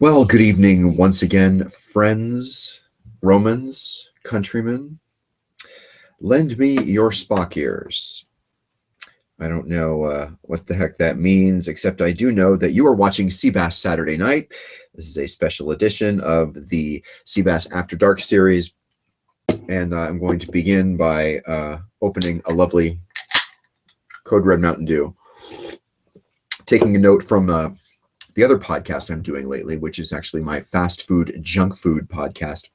Well, good evening once again, friends, Romans, countrymen. Lend me your Spock ears. I don't know what the heck that means, except I do know that you are watching cBas Saturday Night. This is a special edition of the cBas After Dark series, and I'm going to begin by opening a lovely Code Red Mountain Dew. Taking a note from the other podcast I'm doing lately, which is actually my fast food, junk food podcast.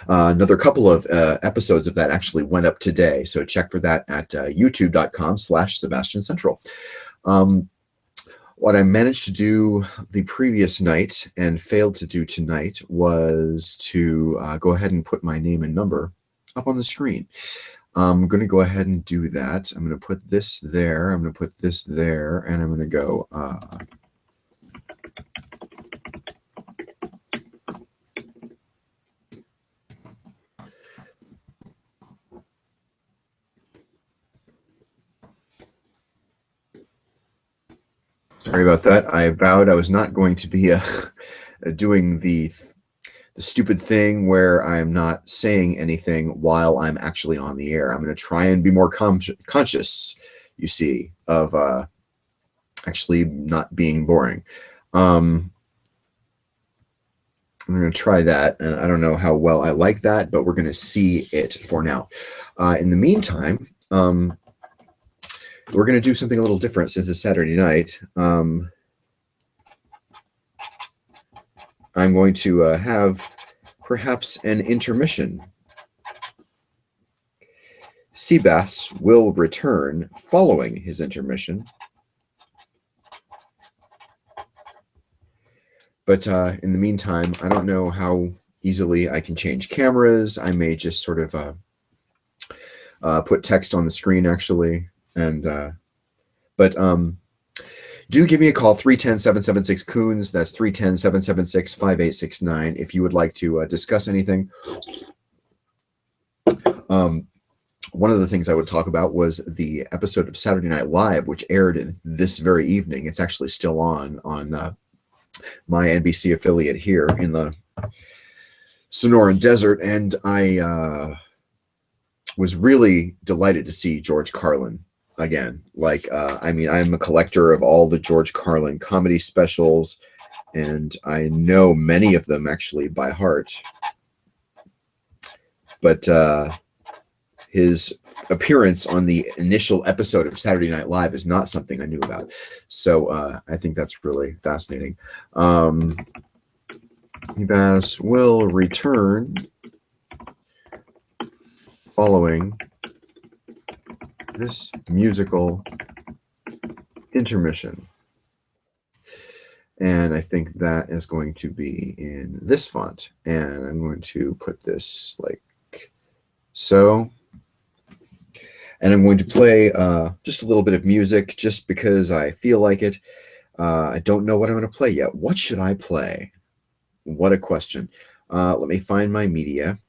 Another couple of episodes of that actually went up today, so check for that at youtube.com/Sebastian Central. What I managed to do the previous night and failed to do tonight was to go ahead and put my name and number up on the screen. I'm going to go ahead and do that. I'm going to put this there, I'm going to put this there, and I'm going to go sorry about that. I vowed I was not going to be doing the stupid thing where I'm not saying anything while I'm actually on the air. I'm going to try and be more conscious, you see, of actually not being boring. I'm going to try that, and I don't know how well I like that, but we're going to see it for now. In the meantime, we're going to do something a little different since it's Saturday night. I'm going to have perhaps an intermission. cBas will return following his intermission. But in the meantime, I don't know how easily I can change cameras. I may just sort of put text on the screen, actually. And but do give me a call, 310-776-COONS. That's 310-776-5869 if you would like to discuss anything. One of the things I would talk about was the episode of Saturday Night Live, which aired this very evening. It's actually still on my NBC affiliate here in the Sonoran Desert, and I was really delighted to see George Carlin again. I mean, I'm a collector of all the George Carlin comedy specials, and I know many of them actually by heart. But his appearance on the initial episode of Saturday Night Live is not something I knew about. So I think that's really fascinating. cBas will return following this musical intermission. And I think that is going to be in this font. And I'm going to put this like so. And I'm going to play just a little bit of music just because I feel like it. I don't know what I'm going to play yet. What should I play? What a question. Let me find my media.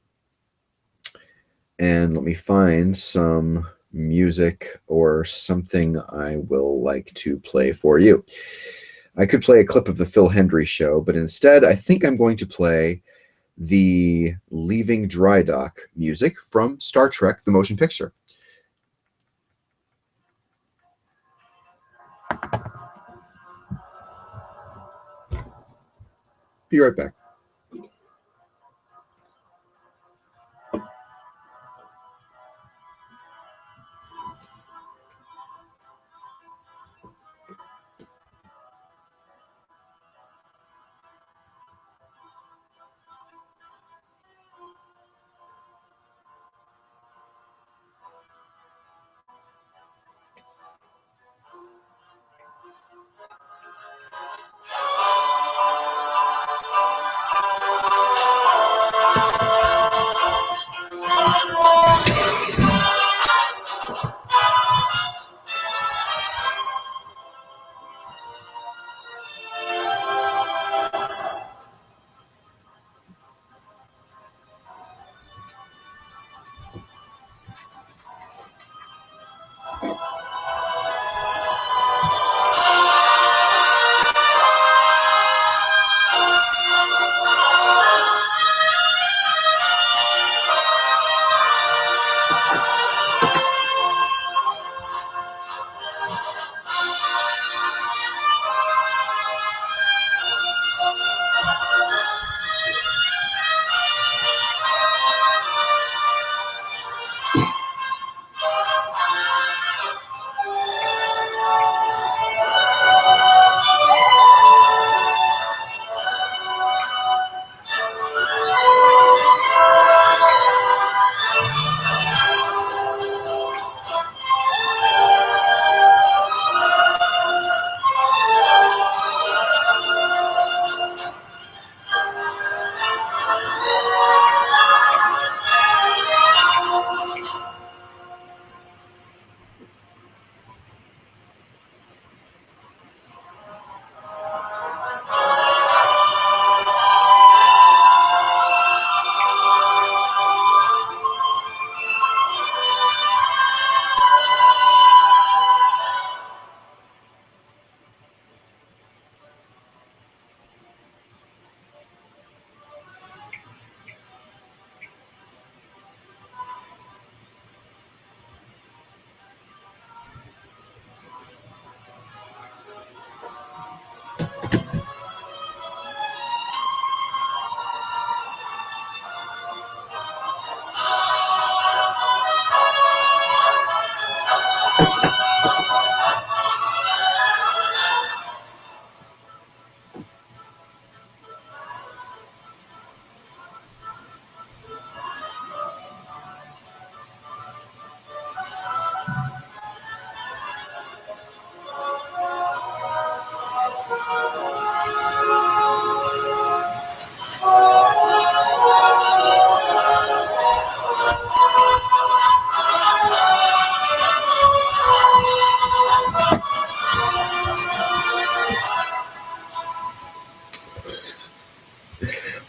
And let me find some music or something I will like to play for you. I could play a clip of the Phil Hendry Show, but instead I think I'm going to play the Leaving Dry Dock music from Star Trek, the motion picture. Be right back.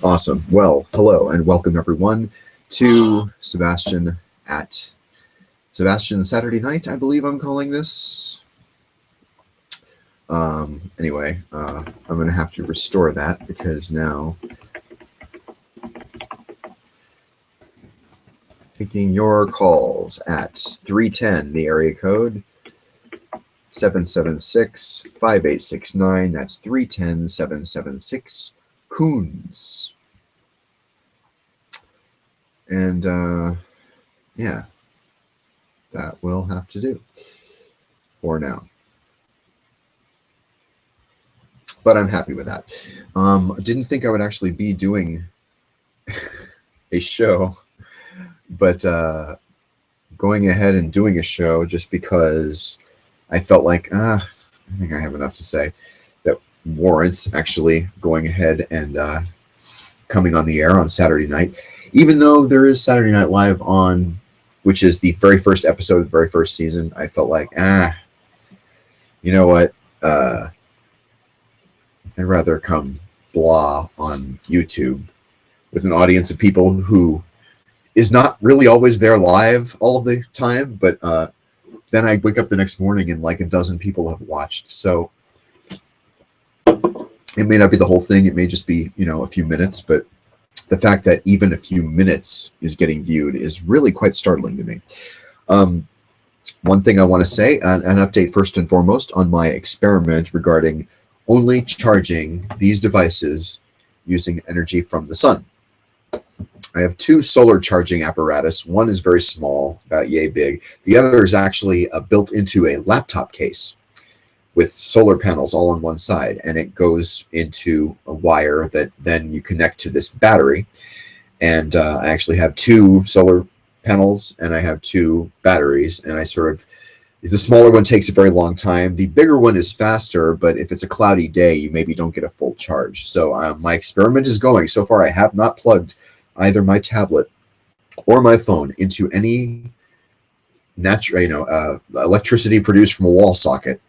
Awesome. Well, hello and welcome everyone to Sebastian at Sebastian Saturday Night, I believe I'm calling this. Anyway, I'm going to have to restore that because now taking your calls at 310, the area code 776-5869. That's 310-776 Coons. And yeah, that will have to do for now. But I'm happy with that. Didn't think I would actually be doing a show, but going ahead and doing a show just because I felt like, I think I have enough to say that warrants actually going ahead and coming on the air on Saturday night. Even though there is Saturday Night Live on, which is the very first episode of the very first season, I felt like, you know what? I'd rather come blah on YouTube with an audience of people who is not really always there live all of the time, but then I wake up the next morning and like a dozen people have watched. So it may not be the whole thing. It may just be, a few minutes, but the fact that even a few minutes is getting viewed is really quite startling to me. One thing I want to say, an update first and foremost on my experiment regarding only charging these devices using energy from the sun. I have two solar charging apparatus. One is very small, about yay big. The other is actually built into a laptop case with solar panels all on one side, and it goes into a wire that then you connect to this battery. And I actually have two solar panels and I have two batteries, and the smaller one takes a very long time. The bigger one is faster, but if it's a cloudy day, you maybe don't get a full charge. So my experiment is going. So far, I have not plugged either my tablet or my phone into any natural, electricity produced from a wall socket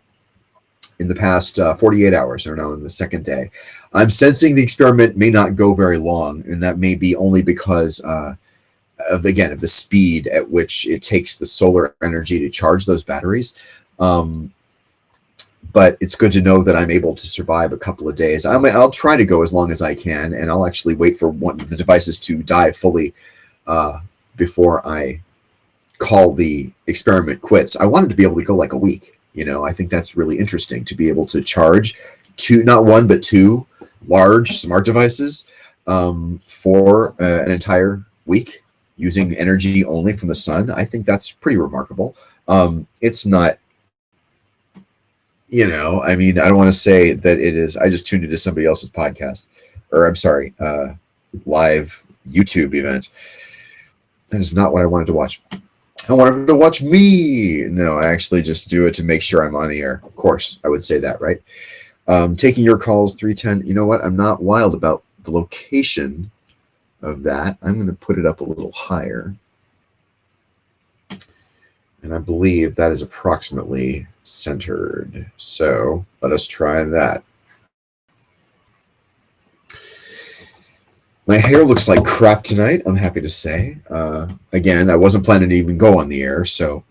in the past 48 hours, or now in the second day. I'm sensing the experiment may not go very long, and that may be only because of the speed at which it takes the solar energy to charge those batteries. But it's good to know that I'm able to survive a couple of days. I'll try to go as long as I can, and I'll actually wait for one of the devices to die fully before I call the experiment quits. I wanted to be able to go like a week. I think that's really interesting to be able to charge not one, but two large smart devices for an entire week using energy only from the sun. I think that's pretty remarkable. It's not, I don't want to say that it is. I just tuned into somebody else's podcast, or I'm sorry, live YouTube event. That is not what I wanted to watch. I wanted to watch me. No, I actually just do it to make sure I'm on the air. Of course, I would say that, right? Taking your calls, 310. You know what? I'm not wild about the location of that. I'm going to put it up a little higher. And I believe that is approximately centered. So let us try that. My hair looks like crap tonight, I'm happy to say. Again, I wasn't planning to even go on the air, so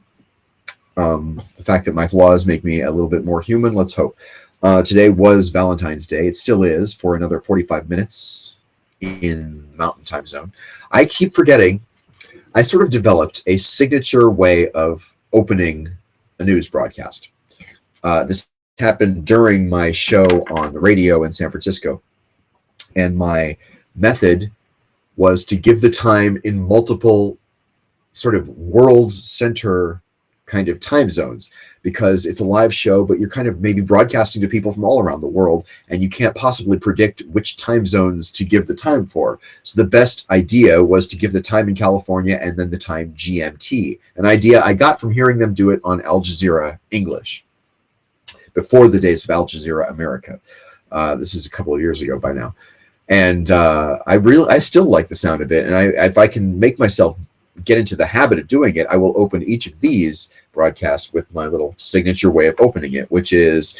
the fact that my flaws make me a little bit more human, let's hope. Today was Valentine's Day. It still is for another 45 minutes in Mountain Time Zone. I keep forgetting. I sort of developed a signature way of opening a news broadcast. This happened during my show on the radio in San Francisco, and my method was to give the time in multiple sort of world center kind of time zones, because it's a live show, but you're kind of maybe broadcasting to people from all around the world, and you can't possibly predict which time zones to give the time for. So the best idea was to give the time in California and then the time GMT, an idea I got from hearing them do it on Al Jazeera English before the days of Al Jazeera America. This is a couple of years ago by now. And I still like the sound of it. And if I can make myself get into the habit of doing it, I will open each of these broadcasts with my little signature way of opening it, which is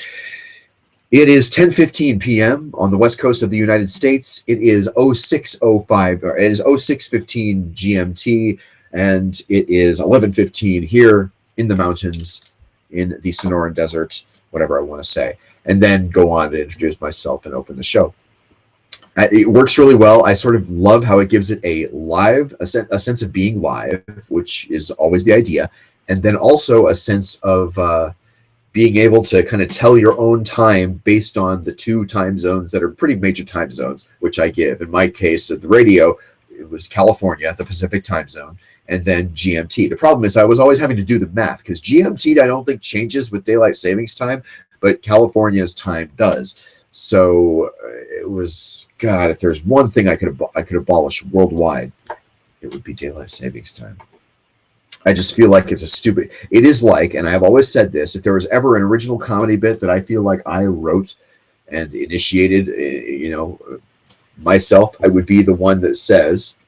It is 10:15 p.m. on the west coast of the United States. It is 06:05, or it is 06:15 GMT, and it is 11:15 here in the mountains in the Sonoran Desert, whatever I want to say, and then go on to introduce myself and open the show. It works really well. I sort of love how it gives it a sense of being live, which is always the idea, and then also a sense of being able to kind of tell your own time based on the two time zones that are pretty major time zones, which I give. In my case, at the radio, it was California, the Pacific time zone, and then GMT. The problem is I was always having to do the math because GMT I don't think changes with daylight savings time, but California's time does. So it was, God, if there's one thing I could abolish worldwide, it would be daylight savings time. I just feel like it's it is like, and I've always said this, if there was ever an original comedy bit that I feel like I wrote and initiated, myself, I would be the one that says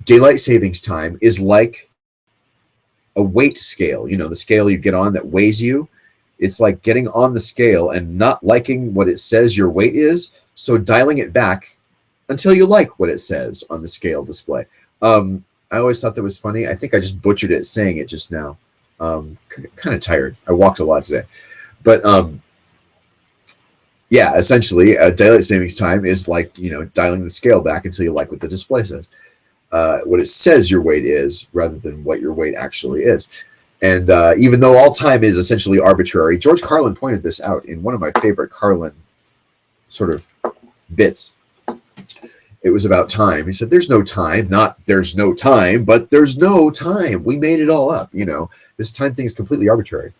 daylight savings time is like a weight scale, the scale you get on that weighs you. It's like getting on the scale and not liking what it says your weight is, so dialing it back until you like what it says on the scale display. I always thought that was funny. I think I just butchered it saying it just now. Kind of tired. I walked a lot today. But yeah, essentially, daylight savings time is like, dialing the scale back until you like what the display says. What it says your weight is rather than what your weight actually is. And even though all time is essentially arbitrary, George Carlin pointed this out in one of my favorite Carlin sort of bits. It was about time. He said, there's no time, not there's no time, but there's no time. We made it all up. This time thing is completely arbitrary,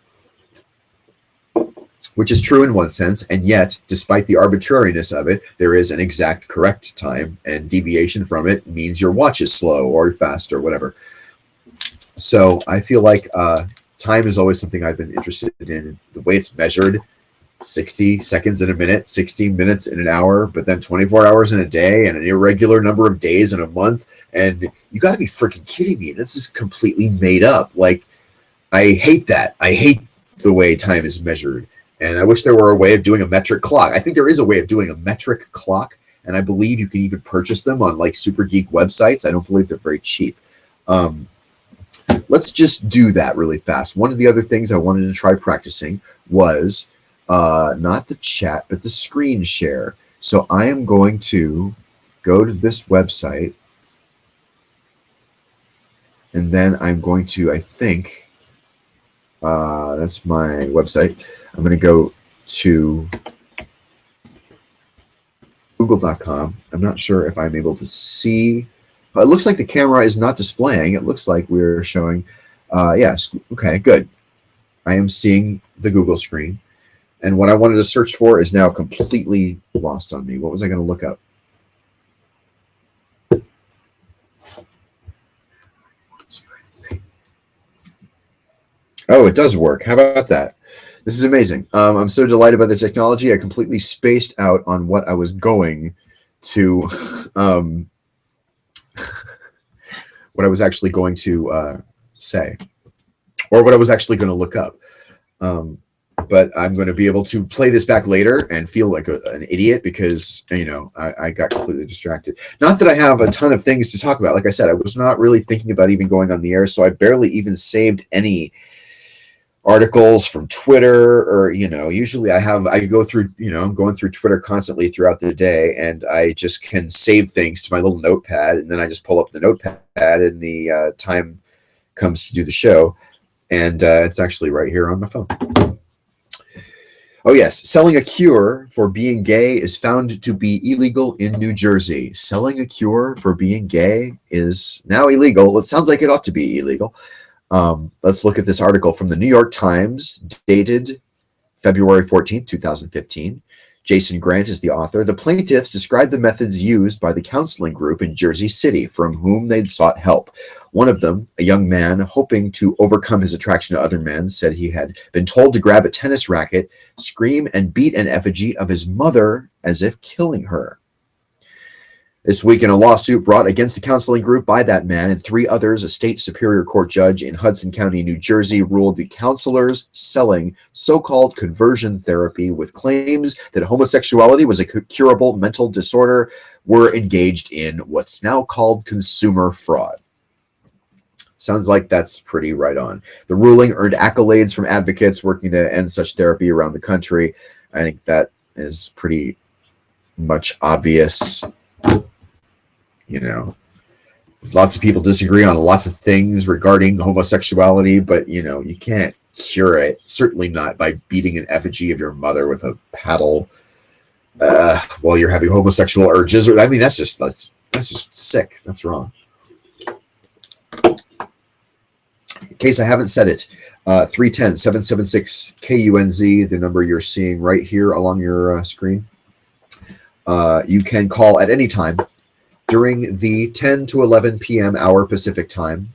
which is true in one sense. And yet, despite the arbitrariness of it, there is an exact correct time, and deviation from it means your watch is slow or fast or whatever. So I feel like time is always something I've been interested in. The way it's measured, 60 seconds in a minute, 60 minutes in an hour, but then 24 hours in a day and an irregular number of days in a month. And you got to be freaking kidding me. This is completely made up. Like, I hate that. I hate the way time is measured. And I wish there were a way of doing a metric clock. I think there is a way of doing a metric clock. And I believe you can even purchase them on like super geek websites. I don't believe they're very cheap. Let's just do that really fast. One of the other things I wanted to try practicing was not the chat, but the screen share. So I am going to go to this website, and then I'm going to, I think, that's my website. I'm going to go to google.com. I'm not sure if I'm able to see. It looks like the camera is not displaying. It looks like we're showing. Yes. Okay, good. I am seeing the Google screen. And what I wanted to search for is now completely lost on me. What was I going to look up? Oh, it does work. How about that? This is amazing. I'm so delighted by the technology. I completely spaced out on what I was going to, what I was actually going to say, or what I was actually going to look up. But I'm going to be able to play this back later and feel like an idiot because, I got completely distracted. Not that I have a ton of things to talk about. Like I said, I was not really thinking about even going on the air, so I barely even saved any articles from Twitter or, usually I go through, I'm going through Twitter constantly throughout the day, and I just can save things to my little notepad, and then I just pull up the notepad and the time comes to do the show, and it's actually right here on my phone. Oh, yes. Selling a cure for being gay is found to be illegal in New Jersey. Selling a cure for being gay is now illegal. It sounds like it ought to be illegal. Let's look at this article from the New York Times, dated February 14th, 2015. Jason Grant is the author. The plaintiffs described the methods used by the counseling group in Jersey City from whom they'd sought help. One of them, a young man hoping to overcome his attraction to other men, said he had been told to grab a tennis racket, scream, and beat an effigy of his mother as if killing her. This week, in a lawsuit brought against the counseling group by that man and three others, a state superior court judge in Hudson County, New Jersey, ruled the counselors selling so-called conversion therapy with claims that homosexuality was a curable mental disorder were engaged in what's now called consumer fraud. Sounds like that's pretty right on. The ruling earned accolades from advocates working to end such therapy around the country. I think that is pretty much obvious. You know, lots of people disagree on lots of things regarding homosexuality, but, you know, you can't cure it. Certainly not by beating an effigy of your mother with a paddle while you're having homosexual urges. I mean, that's just sick. That's wrong. In case I haven't said it, 310-776-KUNZ, the number you're seeing right here along your screen. You can call at any time during the 10 to 11 p.m. hour Pacific time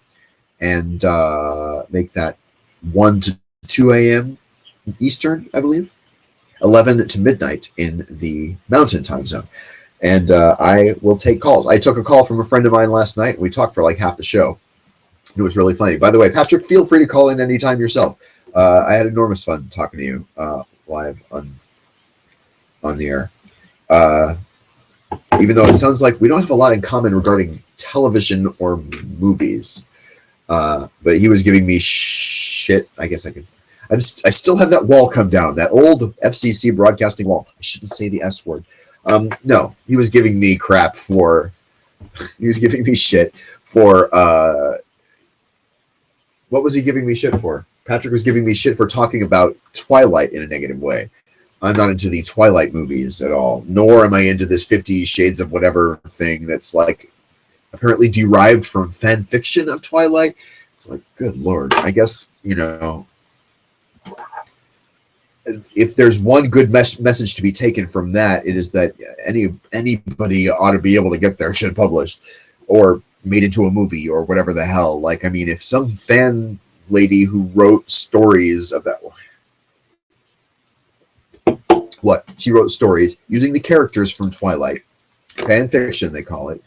and make that 1 to 2 a.m. Eastern, I believe, 11 to midnight in the Mountain time zone. And I will take calls. I took a call from a friend of mine last night, and we talked for like half the show. It was really funny. By the way, Patrick, feel free to call in anytime yourself. I had enormous fun talking to you live on the air. Even though it sounds like we don't have a lot in common regarding television or movies. But he was giving me shit. I guess I still have that wall come down, that old FCC broadcasting wall. I shouldn't say the S word. No, he was giving me crap for, he was giving me shit for, what was he giving me shit for? Patrick was giving me shit for talking about Twilight in a negative way. I'm not into the Twilight movies at all, nor am I into this 50 Shades of whatever thing that's like apparently derived from fan fiction of Twilight. It's like, good Lord. I guess, you know, if there's one good message to be taken from that, it is that anybody ought to be able to get their shit published or made into a movie or whatever the hell. Like, I mean, if some fan lady who wrote stories about she wrote stories using the characters from Twilight, fan fiction they call it,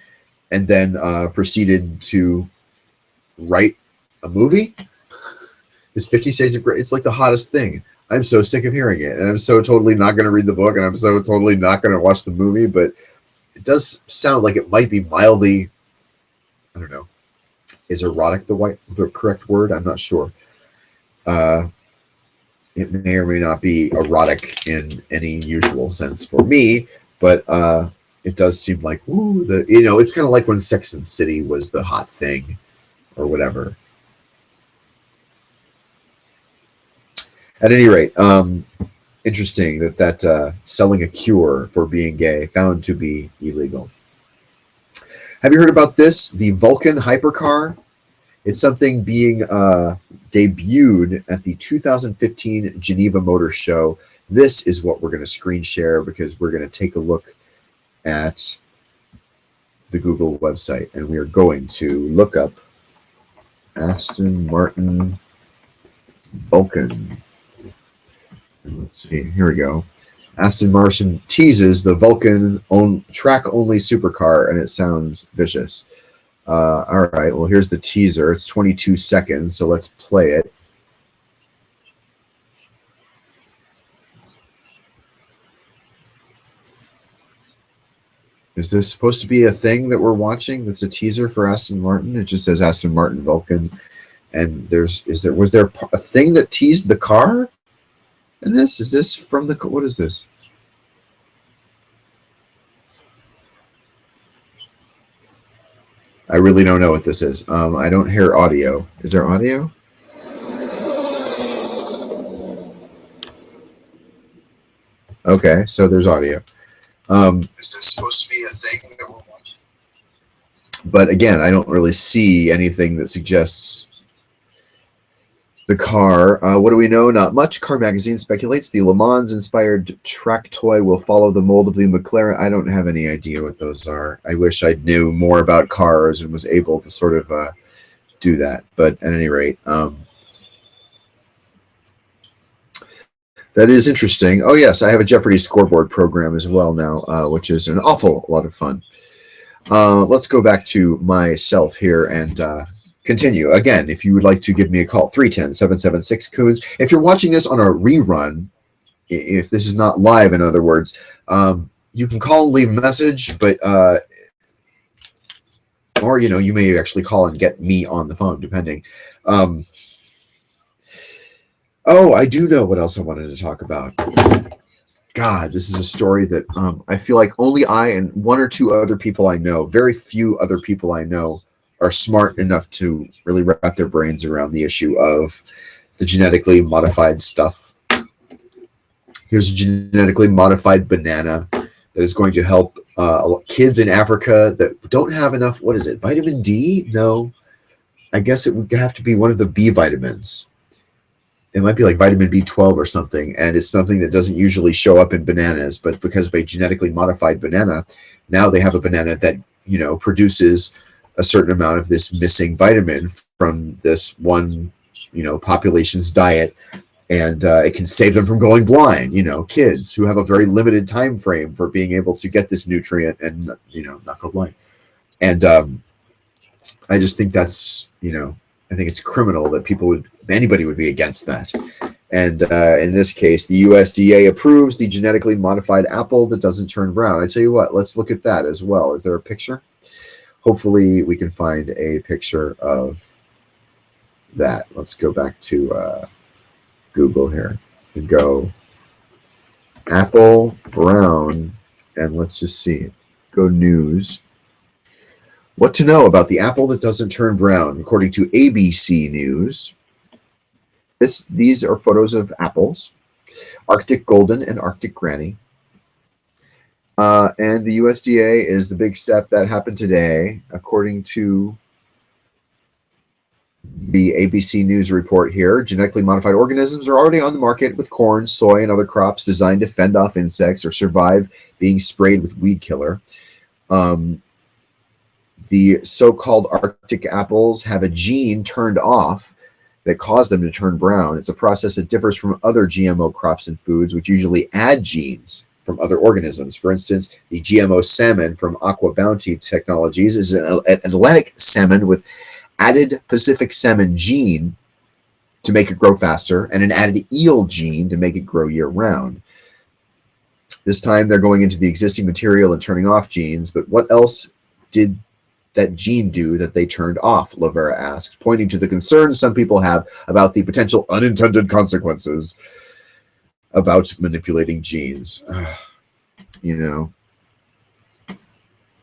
and then proceeded to write a movie. This 50 Shades of Grey, it's like the hottest thing. I'm so sick of hearing it, and I'm so totally not going to read the book, and I'm so totally not going to watch the movie, but it does sound like it might be mildly, I don't know, is erotic the correct word? I'm not sure. It may or may not be erotic in any usual sense for me, but it does seem like, ooh, it's kind of like when Sex and the City was the hot thing or whatever. At any rate, interesting that selling a cure for being gay found to be illegal. Have you heard about this? The Vulcan hypercar? It's something being debuted at the 2015 Geneva Motor Show. This is what we're going to screen share because we're going to take a look at the Google website, and we are going to look up Aston Martin Vulcan. Let's see, here we go. Aston Martin teases the Vulcan track-only supercar, and it sounds vicious. All right, well, here's the teaser. It's 22 seconds, so let's play it. Is this supposed to be a thing that we're watching that's a teaser for Aston Martin? It just says Aston Martin Vulcan, and was there a thing that teased the car in this? Is this from the, what is this? I really don't know what this is. I don't hear audio. Is there audio? Okay, so there's audio. Is this supposed to be a thing that we're watching? But again, I don't really see anything that suggests the car. What do we know? Not much. Car Magazine speculates the Le Mans-inspired track toy will follow the mold of the McLaren. I don't have any idea what those are. I wish I knew more about cars and was able to sort of do that. But at any rate, that is interesting. Oh, yes, I have a Jeopardy scoreboard program as well now, which is an awful lot of fun. Let's go back to myself here and continue. Again, if you would like to give me a call, 310-776-COONS. If you're watching this on a rerun, if this is not live, in other words, you can call and leave a message, but or you may actually call and get me on the phone, depending. Oh, I do know what else I wanted to talk about. God, this is a story that I feel like only I and one or two other people I know, very few other people I know, are smart enough to really wrap their brains around the issue of the genetically modified stuff. Here's a genetically modified banana that is going to help kids in Africa that don't have enough, what is it, vitamin D? No, I guess it would have to be one of the B vitamins. It might be like vitamin B12 or something, and it's something that doesn't usually show up in bananas, but because of a genetically modified banana, now they have a banana that, produces a certain amount of this missing vitamin from this one, population's diet, and it can save them from going blind, kids who have a very limited time frame for being able to get this nutrient and, not go blind. And I just think that's, I think it's criminal that anybody would be against that. And in this case, the USDA approves the genetically modified apple that doesn't turn brown. I tell you what, let's look at that as well. Is there a picture? Hopefully we can find a picture of that. Let's go back to Google here and go apple brown, and let's just see. Go news. What to know about the apple that doesn't turn brown, according to ABC News. These are photos of apples, Arctic Golden and Arctic Granny. And the USDA is the big step that happened today, according to the ABC News report here. Genetically modified organisms are already on the market with corn, soy, and other crops designed to fend off insects or survive being sprayed with weed killer. The so-called Arctic apples have a gene turned off that cause them to turn brown. It's a process that differs from other GMO crops and foods, which usually add genes from other organisms. For instance, the GMO salmon from Aqua Bounty Technologies is an Atlantic salmon with added Pacific salmon gene to make it grow faster and an added eel gene to make it grow year-round. This time they're going into the existing material and turning off genes, but what else did that gene do that they turned off, Lavera asked, pointing to the concerns some people have about the potential unintended consequences about manipulating genes.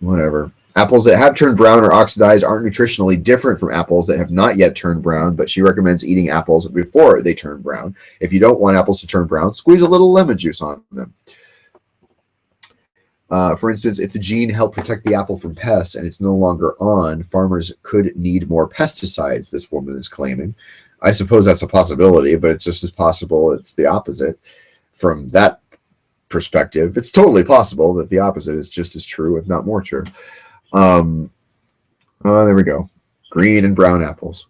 Whatever. Apples that have turned brown or oxidized aren't nutritionally different from apples that have not yet turned brown, but she recommends eating apples before they turn brown. If you don't want apples to turn brown, squeeze a little lemon juice on them. For instance, if the gene helped protect the apple from pests and it's no longer on, farmers could need more pesticides, this woman is claiming. I suppose that's a possibility, but it's just as possible it's the opposite. From that perspective, it's totally possible that the opposite is just as true, if not more true. There we go. Green and brown apples.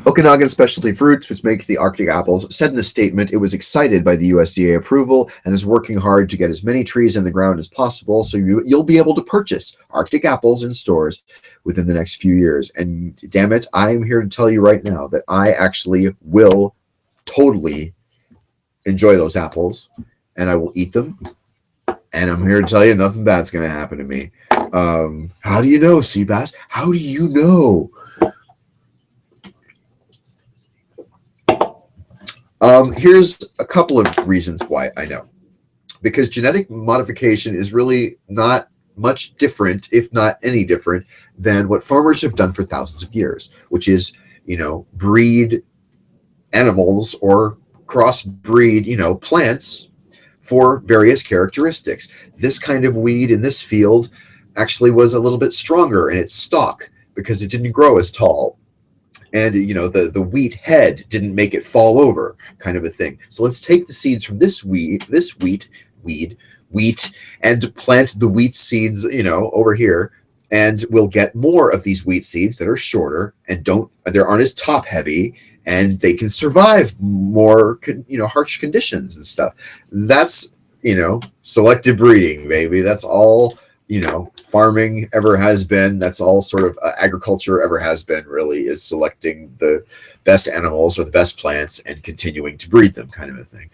Okanagan Specialty Fruits, which makes the Arctic apples, said in a statement it was excited by the USDA approval and is working hard to get as many trees in the ground as possible so you'll be able to purchase Arctic apples in stores within the next few years. And damn it, I'm here to tell you right now that I actually will totally enjoy those apples and I will eat them. And I'm here to tell you nothing bad's going to happen to me. How do you know, cBas? How do you know? Here's a couple of reasons why I know. Because genetic modification is really not much different, if not any different, than what farmers have done for thousands of years, which is, breed animals or crossbreed, plants for various characteristics. This kind of weed in this field actually was a little bit stronger in its stalk because it didn't grow as tall. And, the wheat head didn't make it fall over, kind of a thing. So let's take the seeds from this wheat, and plant the wheat seeds, over here. And we'll get more of these wheat seeds that are shorter and they aren't as top heavy, and they can survive more, harsh conditions and stuff. That's, selective breeding, baby. That's all farming ever has been. That's all sort of agriculture ever has been, really, is selecting the best animals or the best plants and continuing to breed them, kind of a thing.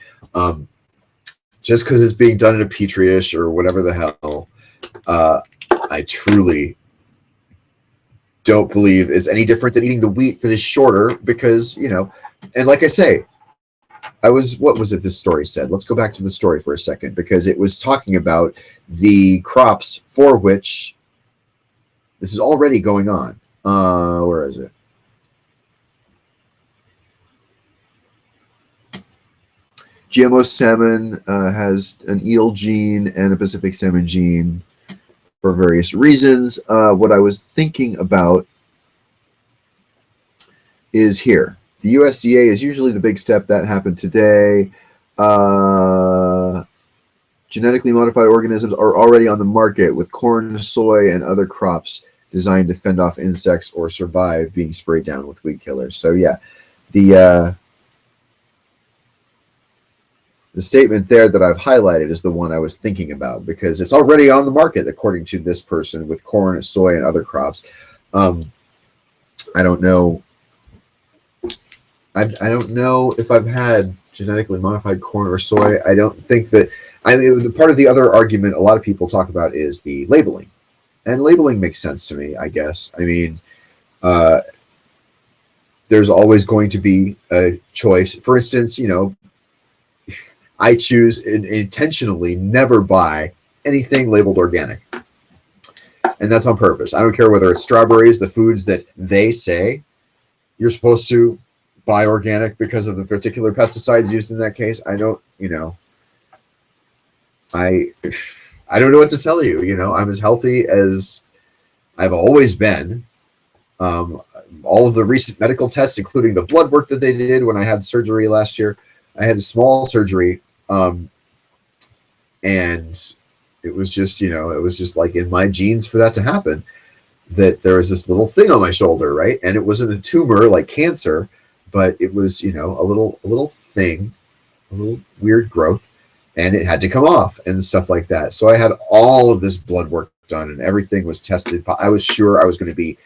Just because it's being done in a petri dish or whatever the hell, I truly don't believe it's any different than eating the wheat that is shorter, because, and like I say, what was it this story said? Let's go back to the story for a second, because it was talking about the crops for which this is already going on. Where is it? GMO salmon has an eel gene and a Pacific salmon gene for various reasons. What I was thinking about is here. The USDA is usually the big step. That happened today. Genetically modified organisms are already on the market, with corn, soy, and other crops designed to fend off insects or survive being sprayed down with weed killers. So yeah, the statement there that I've highlighted is the one I was thinking about, because it's already on the market, according to this person, with corn, soy, and other crops. I don't know. I don't know if I've had genetically modified corn or soy. I don't think that. I mean, part of the other argument a lot of people talk about is the labeling, and labeling makes sense to me, I guess. I mean, there's always going to be a choice. For instance, I choose intentionally never buy anything labeled organic, and that's on purpose. I don't care whether it's strawberries, the foods that they say you're supposed to buy organic because of the particular pesticides used in that case. I don't, I don't know what to tell you. I'm as healthy as I've always been. All of the recent medical tests, including the blood work that they did when I had surgery last year. I had a small surgery, and it was just like in my genes for that to happen, that there was this little thing on my shoulder, right? And it wasn't a tumor like cancer, but it was, a little thing, a little weird growth, and it had to come off and stuff like that. So I had all of this blood work done, and everything was tested. I was sure I was going to be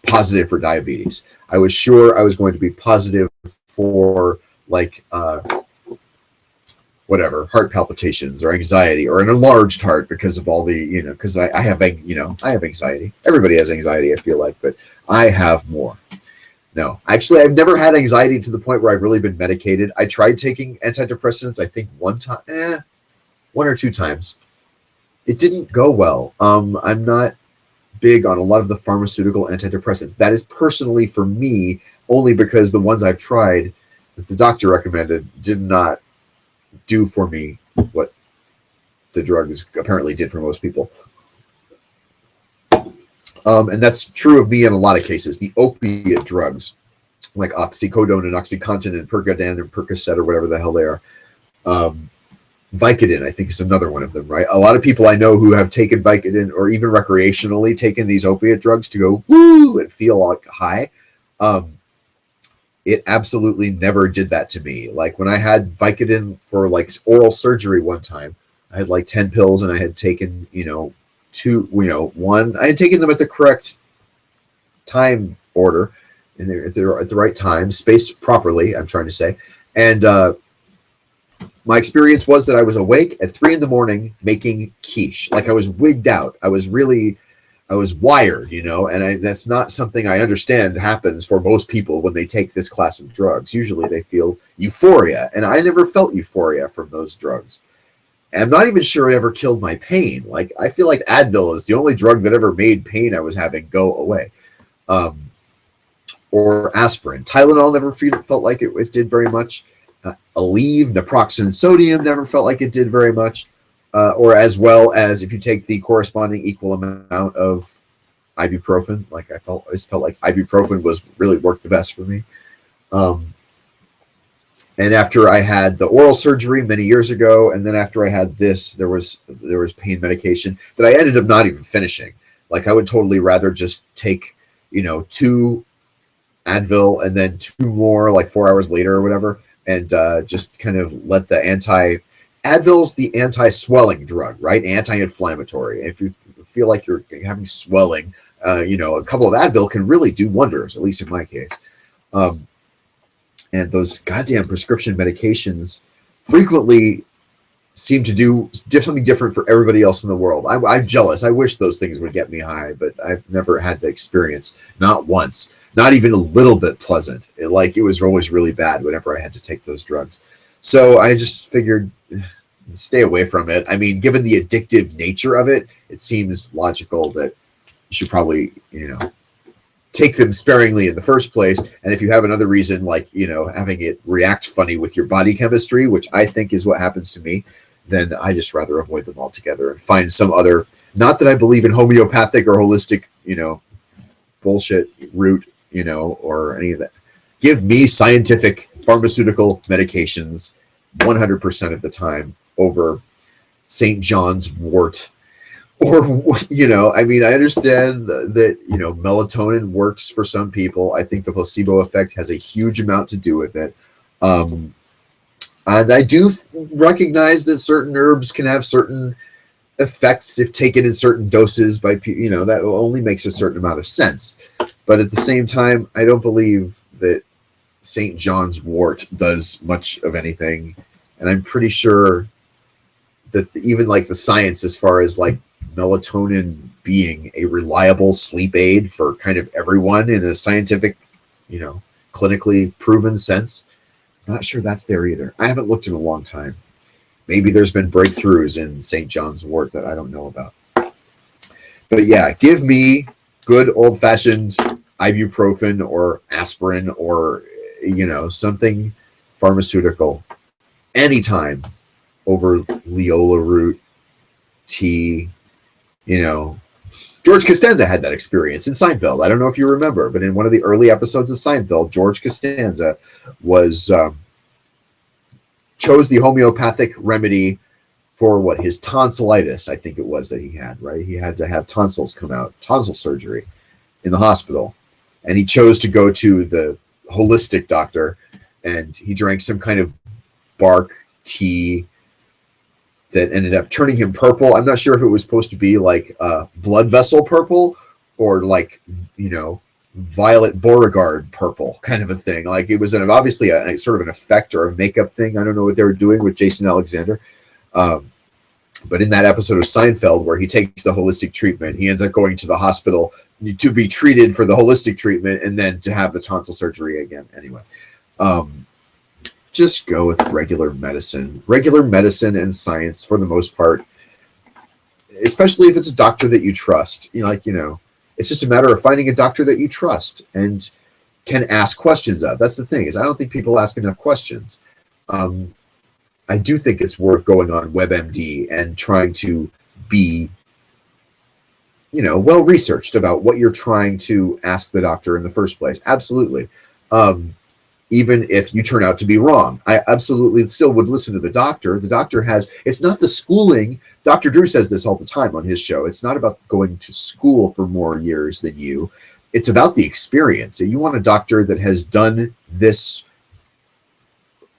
positive for diabetes. I was sure I was going to be positive for heart palpitations or anxiety or an enlarged heart, because of all the, because I have anxiety. Everybody has anxiety, I feel like, but I have more. No, actually, I've never had anxiety to the point where I've really been medicated. I tried taking antidepressants, I think one or two times. It didn't go well. I'm not big on a lot of the pharmaceutical antidepressants. That is personally for me, only because the ones I've tried that the doctor recommended did not do for me what the drugs apparently did for most people. And that's true of me in a lot of cases. The opiate drugs, like oxycodone and OxyContin and Percodan and Percocet or whatever the hell they are. Vicodin, I think, is another one of them, right? A lot of people I know who have taken Vicodin or even recreationally taken these opiate drugs to go woo and feel like high. It absolutely never did that to me. Like when I had Vicodin for like oral surgery one time, I had like 10 pills and I had taken, one. I had taken them at the correct time order, and they're at the right time, spaced properly, I'm trying to say. And my experience was that I was awake at 3 a.m. making quiche. Like I was wigged out. I was wired, and that's not something I understand happens for most people when they take this class of drugs. Usually they feel euphoria, and I never felt euphoria from those drugs. And I'm not even sure it ever killed my pain. Like, I feel like Advil is the only drug that ever made pain I was having go away. Or aspirin. Tylenol never felt like it did very much. Aleve, naproxen sodium never felt like it did very much. Or as well as if you take the corresponding equal amount of ibuprofen. Like I always felt like ibuprofen was really worked the best for me. And after I had the oral surgery many years ago, and then after I had this, there was pain medication that I ended up not even finishing. Like I would totally rather just take, 2 Advil and then 2 more like 4 hours later or whatever, and just kind of let the Advil's the anti-swelling drug, right? Anti-inflammatory. If feel like you're having swelling, a couple of Advil can really do wonders, at least in my case. And those goddamn prescription medications frequently seem to do something different for everybody else in the world. I'm jealous. I wish those things would get me high, but I've never had the experience, not once, not even a little bit pleasant. It was always really bad whenever I had to take those drugs. So I just figured, stay away from it. I mean, given the addictive nature of it, it seems logical that you should probably, take them sparingly in the first place. And if you have another reason, like, having it react funny with your body chemistry, which I think is what happens to me, then I just rather avoid them altogether and find some other, not that I believe in homeopathic or holistic, bullshit route, or any of that. Give me scientific pharmaceutical medications 100% of the time over St. John's wort. Or, I understand that, melatonin works for some people. I think the placebo effect has a huge amount to do with it. And I do recognize that certain herbs can have certain effects if taken in certain doses by people, that only makes a certain amount of sense. But at the same time, I don't believe that St. John's wort does much of anything. And I'm pretty sure that even like the science, as far as like melatonin being a reliable sleep aid for kind of everyone in a scientific, clinically proven sense, I'm not sure that's there either. I haven't looked in a long time. Maybe there's been breakthroughs in St. John's wort that I don't know about. But yeah, give me good old-fashioned ibuprofen or aspirin or, something pharmaceutical anytime over Leola root, tea. George Costanza had that experience in Seinfeld. I don't know if you remember, but in one of the early episodes of Seinfeld, George Costanza chose the homeopathic remedy for his tonsillitis, I think it was, that he had, right? He had to have tonsils come out, tonsil surgery in the hospital. And he chose to go to the holistic doctor, and he drank some kind of bark tea that ended up turning him purple. I'm not sure if it was supposed to be like blood vessel purple or like, violet Beauregard purple kind of a thing. Like it was obviously a sort of an effect or a makeup thing. I don't know what they were doing with Jason Alexander. But in that episode of Seinfeld where he takes the holistic treatment, he ends up going to the hospital to be treated for the holistic treatment and then to have the tonsil surgery again. Anyway, just go with regular medicine and science for the most part, especially if it's a doctor that you trust. It's just a matter of finding a doctor that you trust and can ask questions of. That's the thing, is I don't think people ask enough questions. I do think it's worth going on WebMD and trying to be, well researched about what you're trying to ask the doctor in the first place. Absolutely. Even if you turn out to be wrong, I absolutely still would listen to the doctor. The doctor it's not the schooling. Dr. Drew says this all the time on his show. It's not about going to school for more years than you. It's about the experience. And you want a doctor that has done this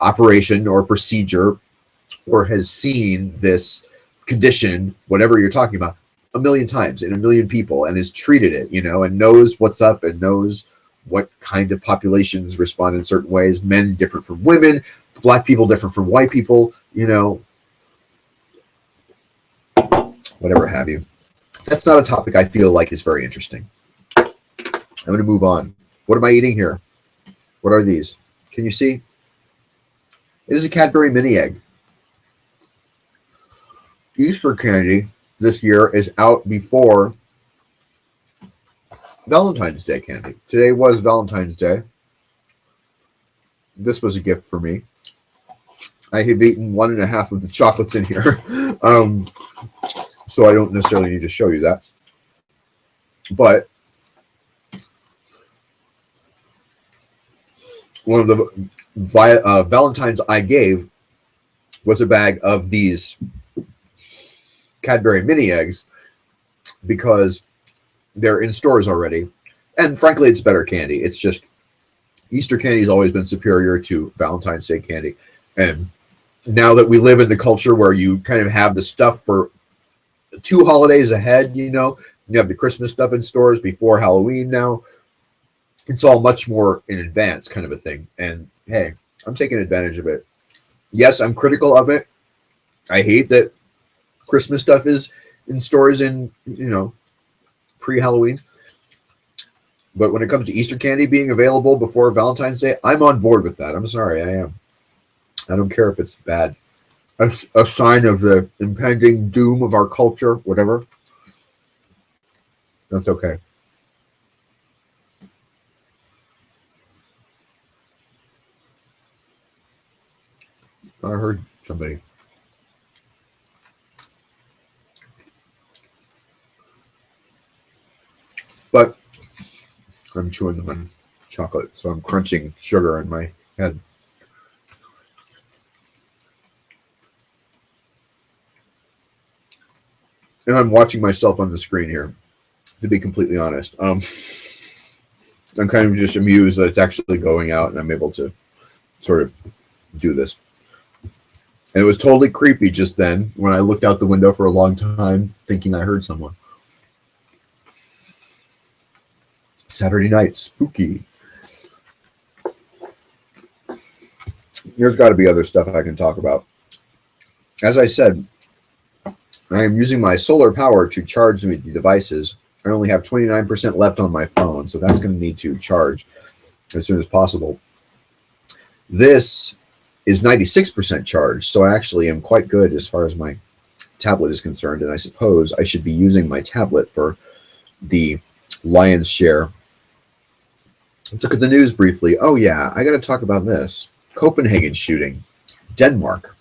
operation or procedure or has seen this condition, whatever you're talking about, a million times in a million people and has treated it, and knows what's up and knows what kind of populations respond in certain ways. Men different from women, black people different from white people, whatever have you. That's not a topic I feel like is very interesting. I'm going to move on. What am I eating here? What are these? Can you see? It is a Cadbury mini egg. Easter candy this year is out before Valentine's Day candy. Today was Valentine's Day. This was a gift for me. I have eaten 1.5 of the chocolates in here. So I don't necessarily need to show you that. But one of the Valentines I gave was a bag of these Cadbury mini eggs because they're in stores already. And frankly, it's better candy. It's just Easter candy has always been superior to Valentine's Day candy. And now that we live in the culture where you kind of have the stuff for 2 holidays ahead, you know. You have the Christmas stuff in stores before Halloween now. It's all much more in advance kind of a thing. And hey, I'm taking advantage of it. Yes, I'm critical of it. I hate that Christmas stuff is in stores in, you know, pre-Halloween. But when it comes to Easter candy being available before Valentine's Day, I'm on board with that. I'm sorry, I am. I don't care if it's bad. A sign of the impending doom of our culture, whatever. That's okay. I heard somebody. But I'm chewing on chocolate, so I'm crunching sugar in my head. And I'm watching myself on the screen here, to be completely honest. I'm kind of just amused that it's actually going out and I'm able to sort of do this. And it was totally creepy just then when I looked out the window for a long time thinking I heard someone. Saturday night, spooky. There's got to be other stuff I can talk about. As I said, I am using my solar power to charge the devices. I only have 29% left on my phone, so that's going to need to charge as soon as possible. This is 96% charged, so I actually am quite good as far as my tablet is concerned, and I suppose I should be using my tablet for the lion's share. Let's look at the news briefly. Oh yeah, I got to talk about this. Copenhagen shooting, Denmark.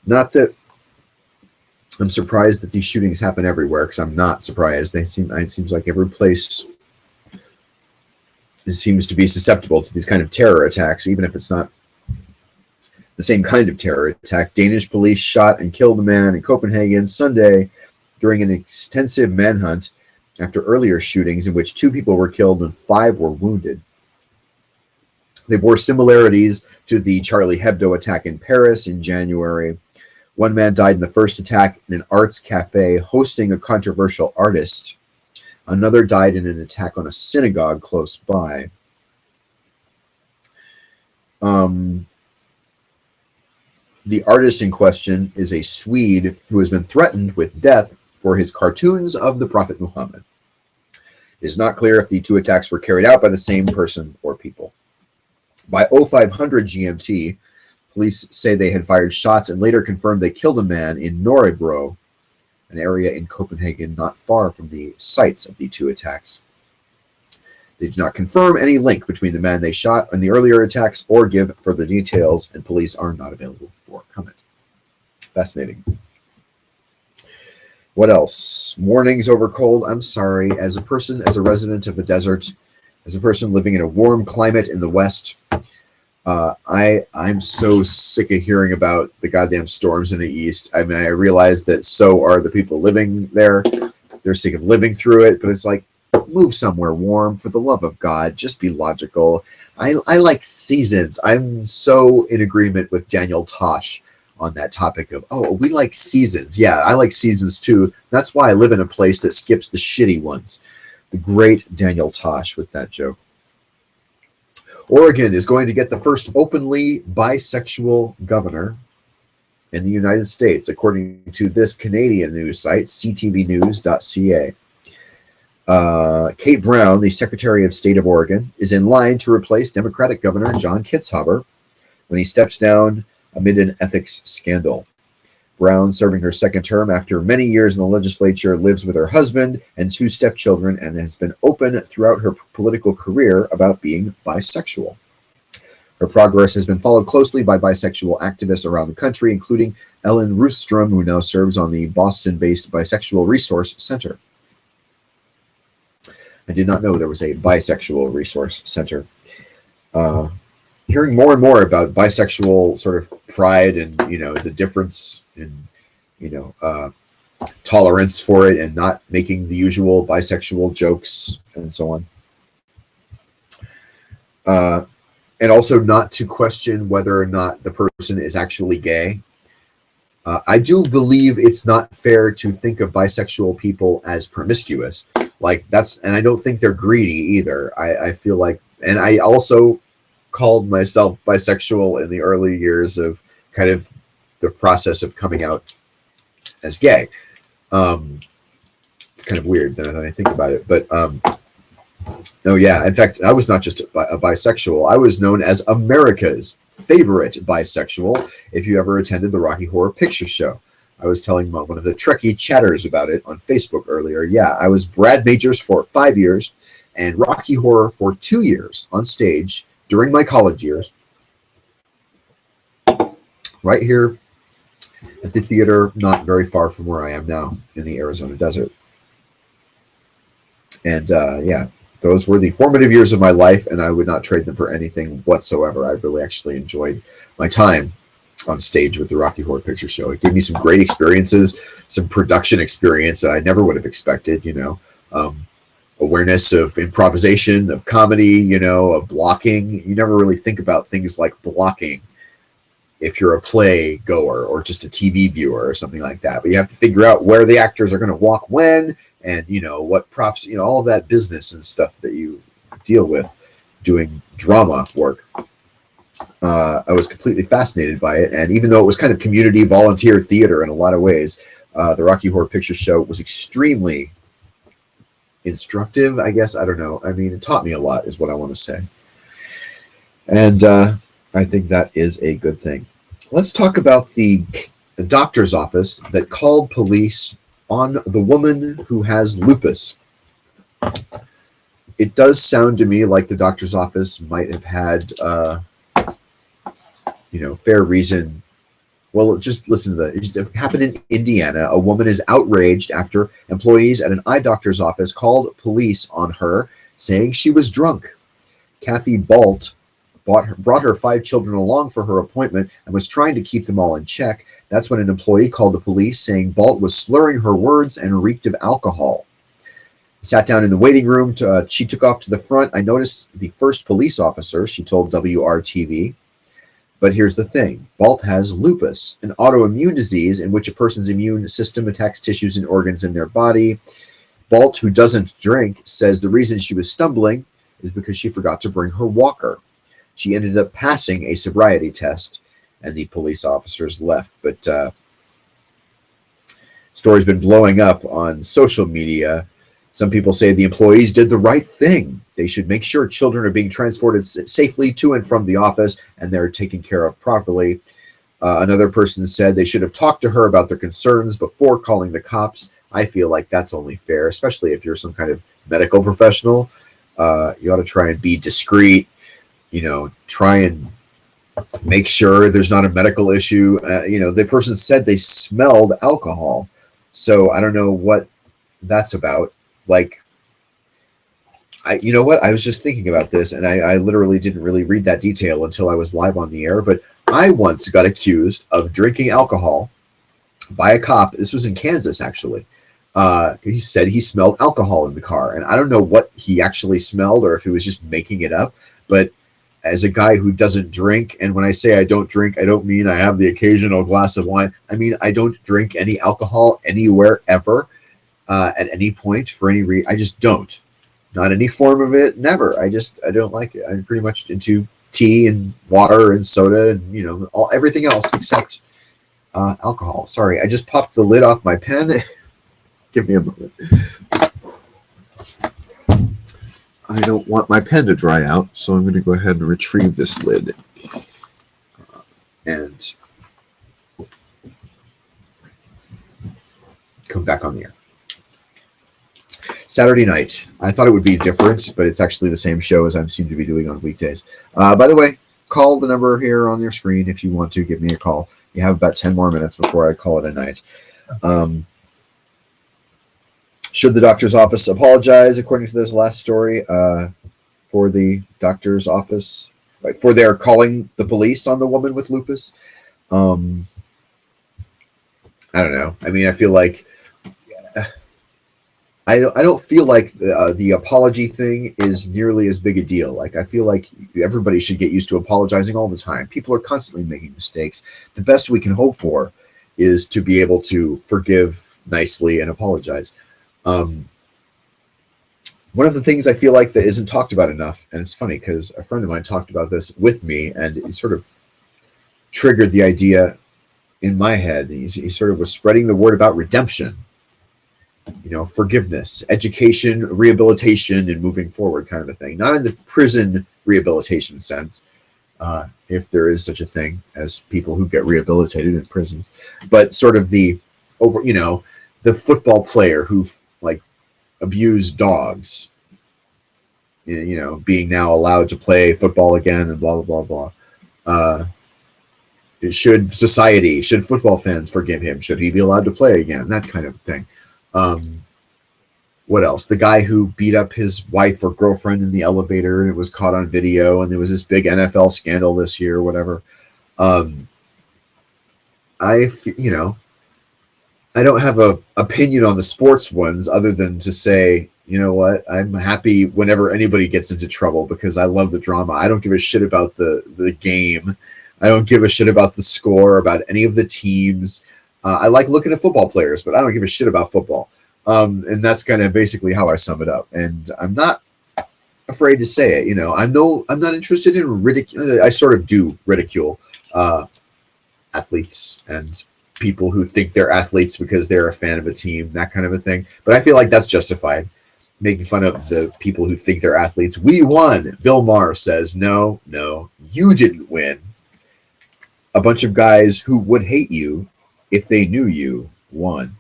Not that I'm surprised that these shootings happen everywhere, because I'm not surprised. It seems like every place seems to be susceptible to these kind of terror attacks, even if it's not the same kind of terror attack. Danish police shot and killed a man in Copenhagen Sunday during an extensive manhunt after earlier shootings in which 2 people were killed and 5 were wounded. They bore similarities to the Charlie Hebdo attack in Paris in January. 1 man died in the first attack in an arts cafe hosting a controversial artist. Another died in an attack on a synagogue close by. The artist in question is a Swede who has been threatened with death for his cartoons of the Prophet Muhammad. It is not clear if the 2 attacks were carried out by the same person or people. By 0500 GMT, police say they had fired shots and later confirmed they killed a man in Nørrebro, an area in Copenhagen not far from the sites of the 2 attacks. They do not confirm any link between the man they shot and the earlier attacks or give further details, and police are not available for comment. Fascinating. What else? Warnings over cold. I'm sorry. As a resident of the desert, as a person living in a warm climate in the West, I'm so sick of hearing about the goddamn storms in the East. I mean, I realize that so are the people living there. They're sick of living through it, but it's like, move somewhere warm, for the love of God. Just be logical. I like seasons. I'm so in agreement with Daniel Tosh on that topic of, oh, we like seasons. Yeah, I like seasons too. That's why I live in a place that skips the shitty ones. The great Daniel Tosh with that joke. Oregon is going to get the first openly bisexual governor in the United States, according to this Canadian news site, ctvnews.ca. Kate Brown, the Secretary of State of Oregon, is in line to replace Democratic Governor John Kitzhaber when he steps down amid an ethics scandal. Brown, serving her second term after many years in the legislature, lives with her husband and 2 stepchildren and has been open throughout her political career about being bisexual. Her progress has been followed closely by bisexual activists around the country, including Ellen Ruthstrom, who now serves on the Boston-based Bisexual Resource Center. I did not know there was a bisexual resource center. Hearing more and more about bisexual sort of pride and, you know, the difference in, you know, tolerance for it and not making the usual bisexual jokes and so on. And also not to question whether or not the person is actually gay. I do believe it's not fair to think of bisexual people as promiscuous. Like that's, and I don't think they're greedy either. I feel like, and I also called myself bisexual in the early years of kind of the process of coming out as gay. It's kind of weird then I think about it, but oh yeah. In fact, I was not just a bisexual. I was known as America's favorite bisexual. If you ever attended the Rocky Horror Picture Show, I was telling one of the Trekkie chatters about it on Facebook earlier. Yeah, I was Brad Majors for 5 years and Rocky Horror for 2 years on stage during my college years, right here at the theater, not very far from where I am now in the Arizona desert. And yeah, those were the formative years of my life, and I would not trade them for anything whatsoever. I really actually enjoyed my time on stage with the Rocky Horror Picture Show. It gave me some great experiences, some production experience that I never would have expected, awareness of improvisation, of comedy, of blocking. You never really think about things like blocking if you're a play goer or just a TV viewer or something like that. But you have to figure out where the actors are going to walk when, and what props, all of that business and stuff that you deal with doing drama work. I was completely fascinated by it, and even though it was kind of community volunteer theater in a lot of ways, the Rocky Horror Picture Show was extremely instructive, I guess. I don't know. I mean, it taught me a lot is what I want to say. And I think that is a good thing. Let's talk about the doctor's office that called police on the woman who has lupus. It does sound to me like the doctor's office might have had, fair reason. Well, just listen to that. It happened in Indiana. A woman is outraged after employees at an eye doctor's office called police on her, saying she was drunk. Kathy Balt brought her 5 children along for her appointment and was trying to keep them all in check. That's when an employee called the police, saying Balt was slurring her words and reeked of alcohol. Sat down in the waiting room. She took off to the front. I noticed the first police officer, she told WRTV. But here's the thing. Balt has lupus, an autoimmune disease in which a person's immune system attacks tissues and organs in their body. Balt, who doesn't drink, says the reason she was stumbling is because she forgot to bring her walker. She ended up passing a sobriety test, and the police officers left. But story's been blowing up on social media. Some people say the employees did the right thing. They should make sure children are being transported safely to and from the office and they're taken care of properly. Another person said they should have talked to her about their concerns before calling the cops. I feel like that's only fair, especially if you're some kind of medical professional. You ought to try and be discreet, try and make sure there's not a medical issue. The person said they smelled alcohol. So I don't know what that's about. You know what? I was just thinking about this, and I literally didn't really read that detail until I was live on the air, but I once got accused of drinking alcohol by a cop. This was in Kansas, actually. He said he smelled alcohol in the car, and I don't know what he actually smelled or if he was just making it up, but as a guy who doesn't drink, and when I say I don't drink, I don't mean I have the occasional glass of wine. I mean, I don't drink any alcohol anywhere ever. At any point for any reason. I just don't. Not any form of it, never. I don't like it. I'm pretty much into tea and water and soda and, everything else except alcohol. Sorry, I just popped the lid off my pen. Give me a moment. I don't want my pen to dry out, so I'm going to go ahead and retrieve this lid. And come back on the air. Saturday night. I thought it would be different, but it's actually the same show as I seem to be doing on weekdays. By the way, call the number here on your screen if you want to give me a call. You have about 10 more minutes before I call it a night. Should the doctor's office apologize, according to this last story, for the doctor's office, for their calling the police on the woman with lupus? I don't know. I mean, I feel like I don't feel like the apology thing is nearly as big a deal. Like, I feel like everybody should get used to apologizing all the time. People are constantly making mistakes. The best we can hope for is to be able to forgive nicely and apologize. One of the things I feel like that isn't talked about enough, and it's funny because a friend of mine talked about this with me, and it sort of triggered the idea in my head. He sort of was spreading the word about redemption, forgiveness, education, rehabilitation, and moving forward kind of a thing. Not in the prison rehabilitation sense, if there is such a thing as people who get rehabilitated in prisons, but sort of the football player who like abused dogs, being now allowed to play football again and blah, blah, blah, blah. Should football fans forgive him? Should he be allowed to play again? That kind of thing. What else? The guy who beat up his wife or girlfriend in the elevator and it was caught on video, and there was this big NFL scandal this year, whatever. I don't have a opinion on the sports ones other than to say, you know what, I'm happy whenever anybody gets into trouble because I love the drama. I don't give a shit about the game. I don't give a shit about the score, about any of the teams. I like looking at football players, but I don't give a shit about football. And that's kind of basically how I sum it up. And I'm not afraid to say it. I'm not interested in ridicule. I sort of do ridicule athletes and people who think they're athletes because they're a fan of a team, that kind of a thing. But I feel like that's justified. Making fun of the people who think they're athletes. We won. Bill Maher says, no, you didn't win. A bunch of guys who would hate you if they knew you won.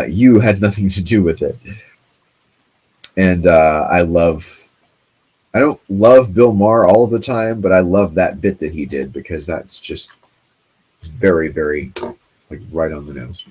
You had nothing to do with it. And I don't love Bill Maher all of the time, but I love that bit that he did because that's just very, very right on the nose.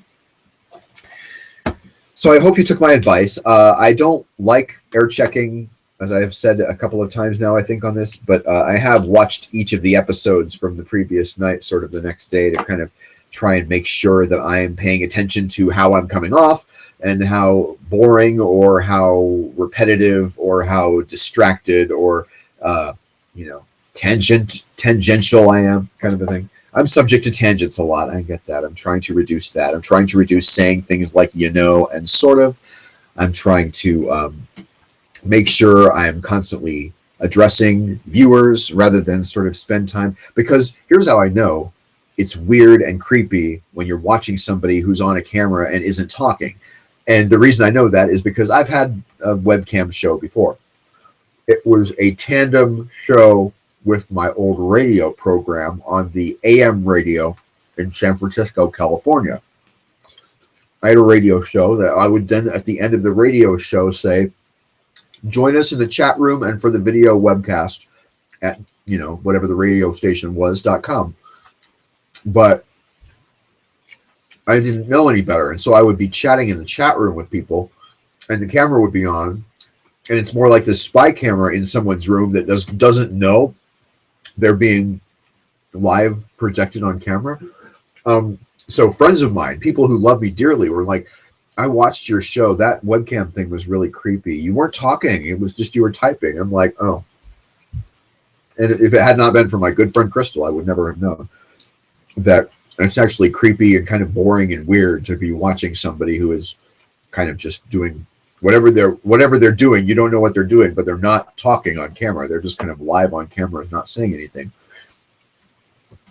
So I hope you took my advice. I don't like air checking, as I have said a couple of times now, I think, on this, but I have watched each of the episodes from the previous night, sort of the next day, to kind of try and make sure that I am paying attention to how I'm coming off and how boring or how repetitive or how distracted or, tangential I am, kind of a thing. I'm subject to tangents a lot. I get that. I'm trying to reduce that. I'm trying to reduce saying things like, and sort of. I'm trying to make sure I'm constantly addressing viewers rather than sort of spend time. Because here's how I know it's weird and creepy when you're watching somebody who's on a camera and isn't talking. And the reason I know that is because I've had a webcam show before. It was a tandem show with my old radio program on the AM radio in San Francisco, California. I had a radio show that I would then, at the end of the radio show, say, join us in the chat room and for the video webcast at, whatever the radio station was.com. But I didn't know any better. And so I would be chatting in the chat room with people and the camera would be on. And it's more like this spy camera in someone's room that doesn't know they're being live projected on camera. So friends of mine, people who love me dearly, were like, I watched your show. That webcam thing was really creepy. You weren't talking. It was just you were typing. I'm like, oh. And if it had not been for my good friend Crystal, I would never have known that it's actually creepy and kind of boring and weird to be watching somebody who is kind of just doing whatever they're doing. You don't know what they're doing, but they're not talking on camera. They're just kind of live on camera, not saying anything.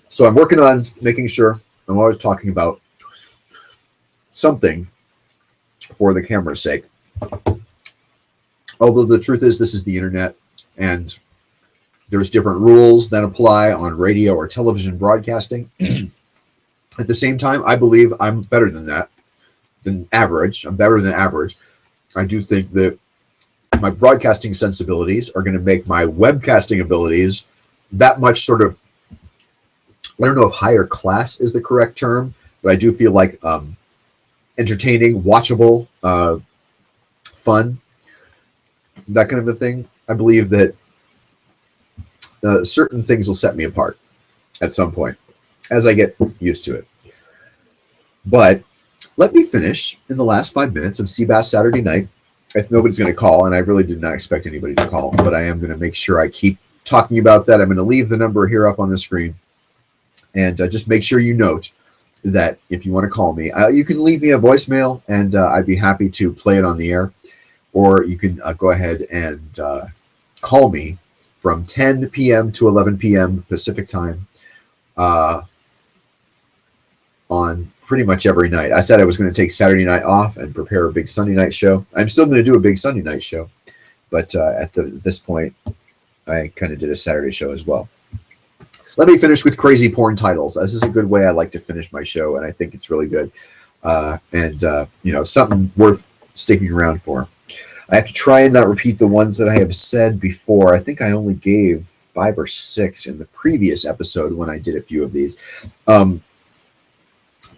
So I'm working on making sure I'm always talking about something for the camera's sake. Although the truth is, this is the internet, and there's different rules that apply on radio or television broadcasting. At the same time, I believe I'm better than average. I'm better than average. I do think that my broadcasting sensibilities are going to make my webcasting abilities that much sort of, I don't know if higher class is the correct term, but I do feel like entertaining, watchable, fun, that kind of a thing. I believe that certain things will set me apart at some point as I get used to it. But let me finish in the last 5 minutes of cBas Saturday night. If nobody's going to call, and I really did not expect anybody to call, but I am going to make sure I keep talking about that. I'm going to leave the number here up on the screen. And just make sure you note that if you want to call me, you can leave me a voicemail, and I'd be happy to play it on the air. Or you can go ahead and call me from 10 p.m. to 11 p.m. Pacific time on pretty much every night. I said I was going to take Saturday night off and prepare a big Sunday night show. I'm still going to do a big Sunday night show, but at this point, I kind of did a Saturday show as well. Let me finish with crazy porn titles. This is a good way I like to finish my show, and I think it's really good. Something worth sticking around for. I have to try and not repeat the ones that I have said before. I think I only gave 5 or 6 in the previous episode when I did a few of these.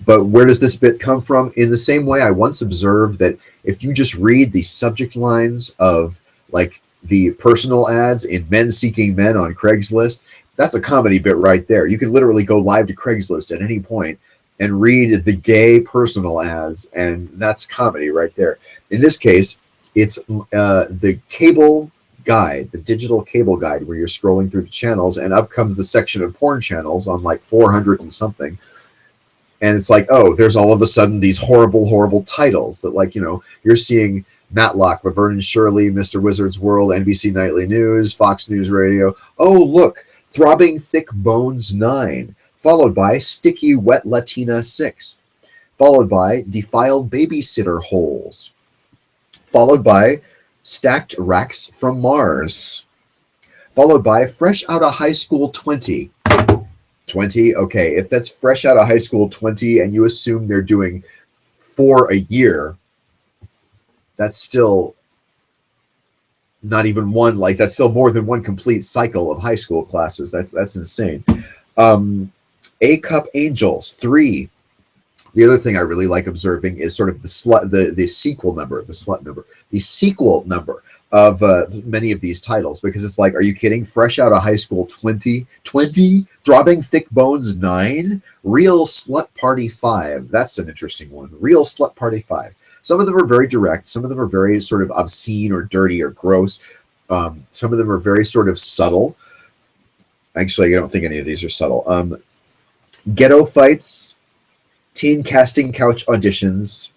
But where does this bit come from? In the same way, I once observed that if you just read the subject lines of like the personal ads in Men Seeking Men on Craigslist, that's a comedy bit right there. You can literally go live to Craigslist at any point and read the gay personal ads, and that's comedy right there. In this case, it's the cable guide, the digital cable guide, where you're scrolling through the channels, and up comes the section of porn channels on like 400 and something. And it's like, oh, there's all of a sudden these horrible, horrible titles that, like, you're seeing Matlock, Laverne and Shirley, Mr. Wizard's World, NBC Nightly News, Fox News Radio. Oh, look, Throbbing Thick Bones 9, followed by Sticky Wet Latina 6, followed by Defiled Babysitter Holes, followed by Stacked Racks from Mars, followed by Fresh Outta High School 20. 20, okay, if that's Fresh Outta High School 20 and you assume they're doing 4 a year, that's still not even one, like that's still more than one complete cycle of high school classes. That's insane. A-Cup Angels 3. The other thing I really like observing is sort of the sequel number, the sequel number of many of these titles, because it's like, are you kidding? Fresh Out of High School 20, Throbbing Thick Bones 9, Real Slut Party 5. That's an interesting one. Real Slut Party 5. Some of them are very direct. Some of them are very sort of obscene or dirty or gross. Some of them are very sort of subtle. Actually, I don't think any of these are subtle. Ghetto Fights, Teen Casting Couch Auditions,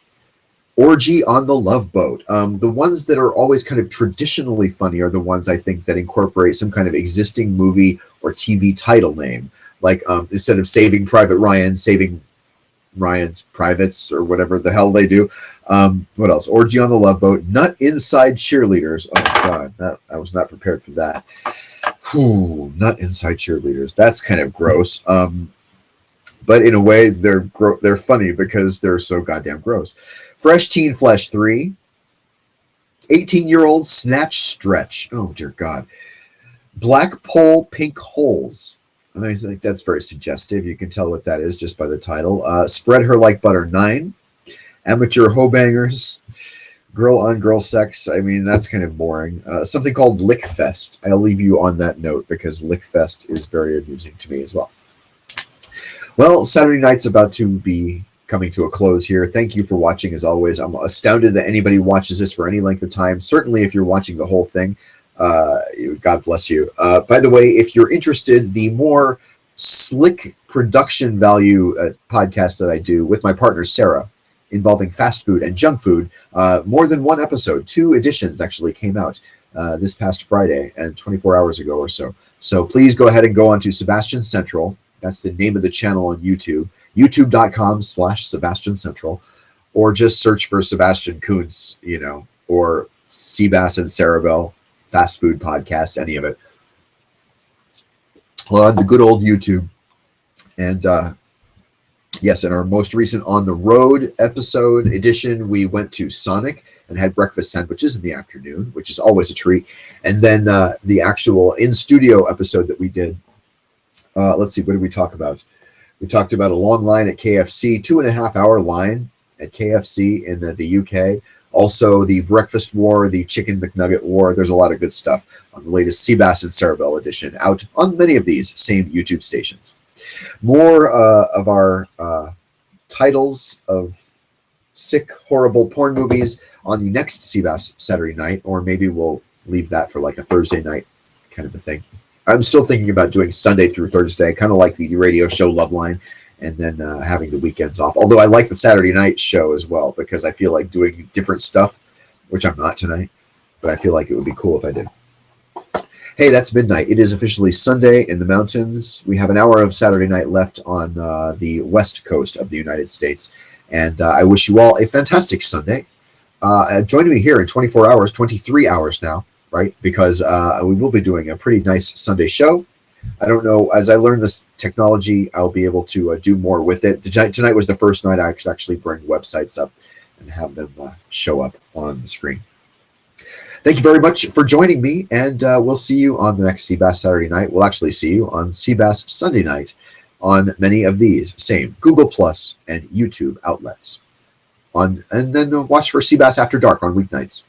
Orgy on the Love Boat. The ones that are always kind of traditionally funny are the ones I think that incorporate some kind of existing movie or TV title name. Like instead of Saving Private Ryan, Saving Ryan's Privates, or whatever the hell they do. What else? Orgy on the Love Boat, Nut Inside Cheerleaders. Oh my God, I was not prepared for that. Whew, Nut Inside Cheerleaders. That's kind of gross. But in a way, they're funny because they're so goddamn gross. Fresh Teen Flesh 3. 18-year-old Snatch Stretch. Oh, dear God. Black Pole Pink Holes. I think that's very suggestive. You can tell what that is just by the title. Spread Her Like Butter 9. Amateur Hoebangers. Girl on Girl Sex. I mean, that's kind of boring. Something called Lick Fest. I'll leave you on that note because Lick Fest is very amusing to me as well. Well, Saturday night's about to be coming to a close here. Thank you for watching, as always. I'm astounded that anybody watches this for any length of time. Certainly, if you're watching the whole thing, God bless you. By the way, if you're interested, the more slick production value podcast that I do with my partner, Sarah, involving fast food and junk food, more than one episode, 2 editions actually came out this past Friday and 24 hours ago or so. So please go ahead and go on to Sebastian Central. That's the name of the channel on YouTube, youtube.com/Sebastian Central, or just search for Sebastian Kuntz, or cBas and Sarabelle, fast food podcast, any of it. On the good old YouTube. And yes, in our most recent On the Road episode edition, we went to Sonic and had breakfast sandwiches in the afternoon, which is always a treat. And then the actual in-studio episode that we did, let's see, what did we talk about? We talked about a long line at KFC, 2.5-hour line at KFC in the UK. Also, the breakfast war, the chicken McNugget war. There's a lot of good stuff on the latest cBas and Sarabelle edition, out on many of these same YouTube stations. More of our titles of sick, horrible porn movies on the next cBas Saturday night, or maybe we'll leave that for like a Thursday night kind of a thing. I'm still thinking about doing Sunday through Thursday, kind of like the radio show Loveline, and then having the weekends off. Although I like the Saturday night show as well, because I feel like doing different stuff, which I'm not tonight, but I feel like it would be cool if I did. Hey, that's midnight. It is officially Sunday in the mountains. We have an hour of Saturday night left on the west coast of the United States. And I wish you all a fantastic Sunday. Join me here in 24 hours, 23 hours now, right? Because we will be doing a pretty nice Sunday show. I don't know, as I learn this technology, I'll be able to do more with it. Tonight was the first night I could actually bring websites up and have them show up on the screen. Thank you very much for joining me, and we'll see you on the next cBas Saturday night. We'll actually see you on cBas Sunday night on many of these same Google Plus and YouTube outlets. And then watch for cBas After Dark on weeknights.